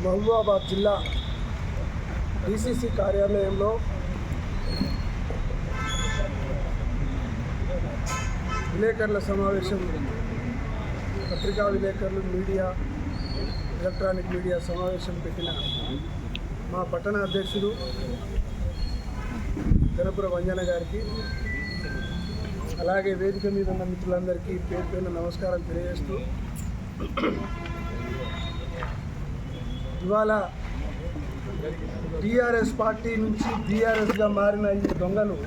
మహబూబాబాద్ జిల్లా డిసిసి కార్యాలయంలో విలేకరుల సమావేశం, పత్రికా విలేకరులు, మీడియా, ఎలక్ట్రానిక్ మీడియా సమావేశం పెట్టిన మా పట్టణ అధ్యక్షుడు గణపుర వంజన గారికి, అలాగే వేదిక మీద ఉన్న మిత్రులందరికీ పేరు పేరున నమస్కారం తెలియజేస్తూ, ఇవాళ టీఆర్ఎస్ పార్టీ నుంచి బీఆర్ఎస్గా మారిన ఈ దొంగలు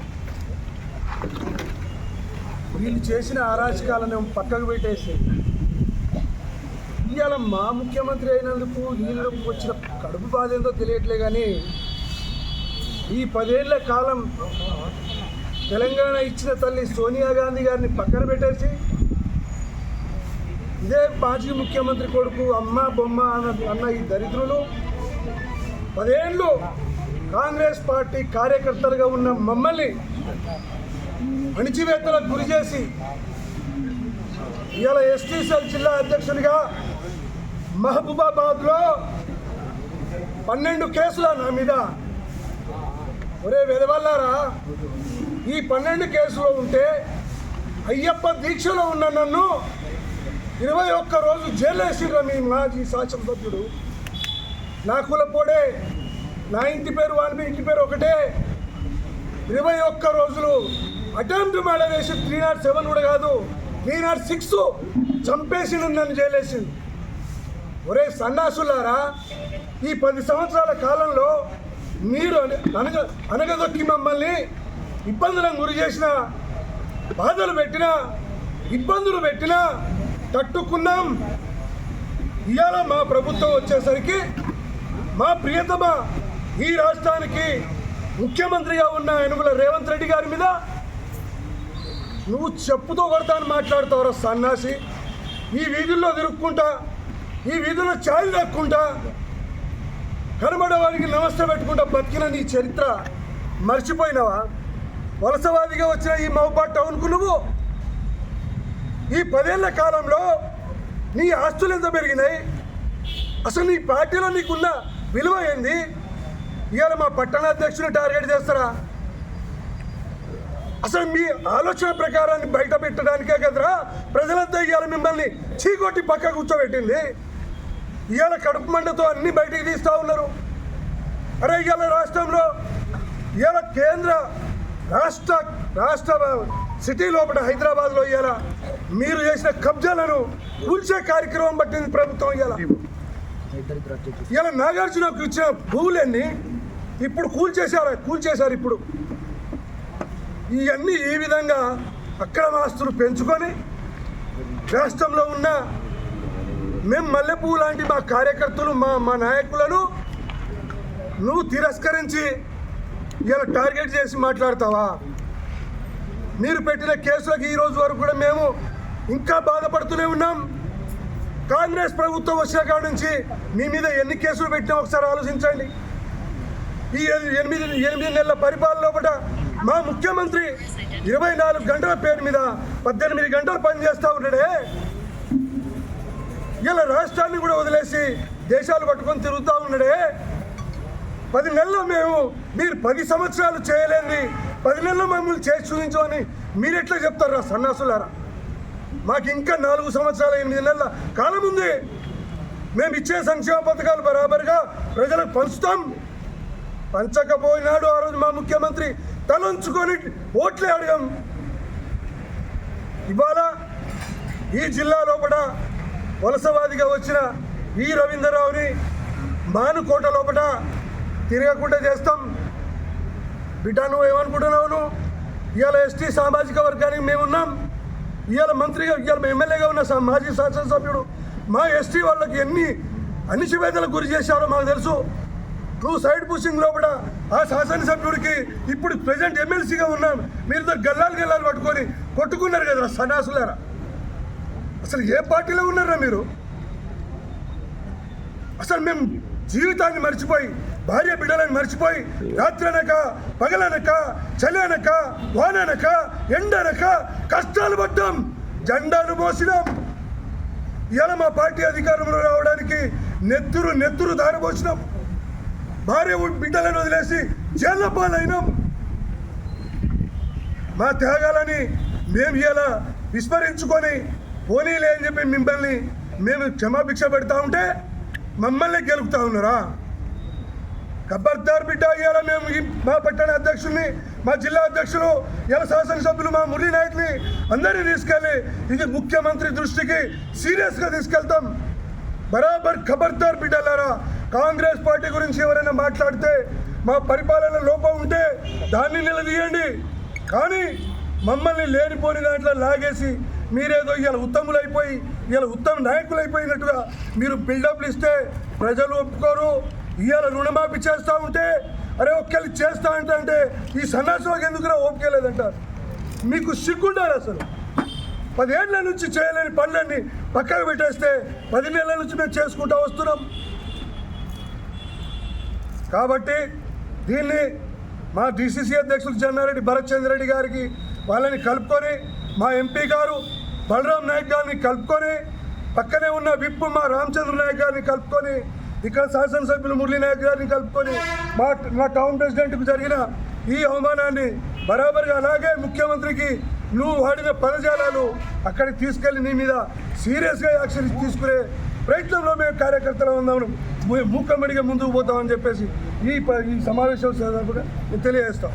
వీళ్ళు చేసిన అరాచకాలను పక్కకు పెట్టేసి ఇవాళ మా ముఖ్యమంత్రి అయినందుకు వీళ్ళు వచ్చిన కడుపు బాధ ఏందో తెలియట్లే. కానీ ఈ 10 ఏళ్ల కాలం తెలంగాణ ఇచ్చిన తల్లి సోనియా గాంధీ గారిని పక్కన పెట్టేసి ఇదే మాజీ ముఖ్యమంత్రి కొడుకు అమ్మ బొమ్మ అన్న ఈ దరిద్రులు 10 ఏళ్ళు కాంగ్రెస్ పార్టీ కార్యకర్తలుగా ఉన్న మమ్మల్ని అణిచివేతలకు గురి చేసి ఇవాళ ఎస్టీ సెల్ జిల్లా అధ్యక్షునిగా మహబూబాబాద్లో 12 కేసులు నా మీద. ఒరే వెదవల్లారా, ఈ 12 కేసులో ఉంటే అయ్యప్ప దీక్షలో ఉన్న నన్ను 21 రోజు జైలు వేసిర్రు మీ మాజీ శాసనసభ్యుడు. నా కులపోడే, నా ఇంటి పేరు, వాని ఇంటి పేరు ఒకటే. 21 రోజులు అటెంప్ట్ మర్డర్ వేసి 307 కూడా కాదు 306 చంపేసి నన్ను జైలు వేసింది. ఒరే సన్నాసులారా, ఈ 10 సంవత్సరాల కాలంలో మీరు అనగదొక్కి మమ్మల్ని ఇబ్బందులకు గురి చేసిన, బాధలు పెట్టినా, ఇబ్బందులు పెట్టినా తట్టుకున్నాం. ఇవాళ మా ప్రభుత్వం వచ్చేసరికి మా ప్రియతమ ఈ రాష్ట్రానికి ముఖ్యమంత్రిగా ఉన్న యనుమల రేవంత్ రెడ్డి గారి మీద నువ్వు చెప్పుతో కొడతాను మాట్లాడుతావురా సన్నాసి. ఈ వీధుల్లో తిరుక్కుంటా, ఈ వీధుల్లో ఛాయలు దక్కుంటా, కనబడేవారికి నమస్తే పెట్టుకుంటా బతికిన నీ చరిత్ర మర్చిపోయినావా? వలసవాదిగా వచ్చిన ఈ మహబూబాబాద్ టౌన్కు నువ్వు ఈ 10 ఏళ్ల కాలంలో నీ ఆస్తులు ఎంత పెరిగినాయి? అసలు నీ పార్టీలో నీకున్న విలువ ఏంది? ఇవాళ మా పట్టణాధ్యక్షుని టార్గెట్ చేస్తారా? అసలు మీ ఆలోచన ప్రకారాన్ని బయట పెట్టడానికే కదరా ప్రజలంతా ఇవాళ మిమ్మల్ని చీకొట్టి పక్క కూర్చోబెట్టింది. ఇవాళ కడుపు మంటతో అన్ని బయటికి తీస్తూ ఉన్నారు. అరే ఇవాళ రాష్ట్రంలో, ఇవాళ కేంద్ర రాష్ట్ర సిటీ లోపల హైదరాబాద్లో ఇవాళ మీరు చేసిన కబ్జాలను కూల్చే కార్యక్రమం పట్టింది ప్రభుత్వం. ఇవాళ నాగార్జునకు ఇచ్చిన భూములన్నీ ఇప్పుడు కూల్చేశారు. ఇప్పుడు ఇవన్నీ ఈ విధంగా అక్రమాస్తులు పెంచుకొని రాష్ట్రంలో ఉన్న మేము మల్లెపూ లాంటి మా కార్యకర్తలు, మా నాయకులను నువ్వు తిరస్కరించి ఇలా టార్గెట్ చేసి మాట్లాడతావా? మీరు పెట్టిన కేసులకు ఈ రోజు వరకు కూడా మేము ఇంకా బాధపడుతూనే ఉన్నాం. కాంగ్రెస్ ప్రభుత్వం వచ్చిన కాడ నుంచి మీ మీద ఎన్ని కేసులు పెట్టినా ఒకసారి ఆలోచించండి. ఈ 8 నెలల పరిపాలన లోపల మా ముఖ్యమంత్రి 24 గంటల పేరు మీద 18 గంటలు పనిచేస్తూ ఉన్నాడే. ఇలా రాష్ట్రాన్ని కూడా వదిలేసి దేశాలు పట్టుకొని తిరుగుతూ ఉన్నాడే. 10 నెలల్లో మీరు 10 సంవత్సరాలు చేయలేని 10 నెలల్లో మమ్మల్ని చేసి చూపించమని మీరు ఎట్లా చెప్తారా సన్నాసులారా? మాకు ఇంకా 4 సంవత్సరాలు 8 నెలల కాలం ఉంది. మేము ఇచ్చే సంక్షేమ పథకాలు బరాబరుగా ప్రజలకు పంచుతాం. పంచకపోయినాడు ఆ రోజు మా ముఖ్యమంత్రి తలంచుకొని ఓట్లే అడగం. ఇవాళ ఈ జిల్లా లోపల వలసవాదిగా వచ్చిన ఈ రవీంద్రరావుని మానుకోట లోపల తిరగకుండా చేస్తాం. బిడ్డ నువ్వు ఏమనుకుంటున్నావు? ఇవాళ ఎస్టీ సామాజిక వర్గానికి మేమున్నాం. ఇవాళ మంత్రిగా, ఇవాళ ఎమ్మెల్యేగా ఉన్న మాజీ శాసనసభ్యుడు మా ఎస్టీ వాళ్ళకి ఎన్ని అణిచివేతలకు గురి చేశారో మాకు తెలుసు. నువ్వు సైడ్ పుషింగ్ లోపల ఆ శాసనసభ్యుడికి ఇప్పుడు ప్రెజెంట్ ఎమ్మెల్సీగా ఉన్నాం. మీరు గల్లాలు పట్టుకొని కొట్టుకున్నారు కదా సన్నాసులారా. అసలు ఏ పార్టీలో ఉన్నారా మీరు? అసలు మేము జీవితాన్ని మర్చిపోయి, భార్య బిడ్డలను మర్చిపోయి, రాత్రనక పగలనక చలనక వాననక ఎండనక కష్టాలు పడ్డాం, జెండాలు మోసినాం. ఇలా మా పార్టీ అధికారంలో రావడానికి నెత్తురు దారపోసినాం. భార్య బిడ్డలను వదిలేసి జైళ్ళ పాలైనాం. మా త్యాగాలని మేము ఇలా విస్మరించుకొని పోనీలే అని చెప్పి మిమ్మల్ని మేము క్షమాభిక్ష పెడతా ఉంటే మమ్మల్ని గెలుపుతా ఉన్నారా? ఖబర్దార్ బిడ్డ. ఇవాళ మేము మా పట్టణ అధ్యక్షుల్ని, మా జిల్లా అధ్యక్షులు, ఇలా శాసనసభ్యులు, మా మురళీ నాయకుని అందరినీ తీసుకెళ్ళి ఇది ముఖ్యమంత్రి దృష్టికి సీరియస్గా తీసుకెళ్తాం. బరాబర్ ఖబర్దార్ బిడ్డలారా. కాంగ్రెస్ పార్టీ గురించి ఎవరైనా మాట్లాడితే, మా పరిపాలన లోపం ఉంటే దాన్ని నిలదీయండి. కానీ మమ్మల్ని లేనిపోని దాంట్లో లాగేసి మీరేదో ఇలా ఉత్తములైపోయి ఇలా ఉత్తమ నాయకులు అయిపోయినట్టుగా మీరు బిల్డప్లు ఇస్తే ప్రజలు ఒప్పుకోరు. ఇవాళ రుణమాఫీ చేస్తూ ఉంటే అరే ఒక్కళ్ళు చేస్తా అంటే ఈ సన్నాసులకు ఎందుకురా ఓపిక లేదంటారు. మీకు సిగ్గుండాలి అసలు. 10 ఏళ్ల నుంచి చేయలేని పనులన్నీ పక్కకు పెట్టేస్తే 10 నెలల నుంచి మేము చేసుకుంటూ వస్తున్నాం. కాబట్టి దీన్ని మా డిసిసి అధ్యక్షులు చెన్నారెడ్డి భరత్ చంద్రెడ్డి గారికి వాళ్ళని కలుపుకొని, మా ఎంపీ గారు బలరాం నాయక్ గారిని కలుపుకొని, పక్కనే ఉన్న విప్ మా రామచంద్ర నాయక్ గారిని కలుపుకొని, ఇక్కడ శాసనసభ్యులు మురళీ నాయక్ గారిని కలుపుకొని మా టౌన్ ప్రెసిడెంట్కు జరిగిన ఈ అవమానాన్ని బరాబర్గా అలాగే ముఖ్యమంత్రికి నువ్వు వాడిన పదజాలాలు అక్కడికి తీసుకెళ్ళి నీ మీద సీరియస్గా యాక్షన్ తీసుకునే ప్రయత్నంలో మేము కార్యకర్తలు ఉన్నాము. మూకమ్మడిగా ముందుకు పోతామని చెప్పేసి ఈ సమావేశం సందర్భంగా తెలియజేస్తాం.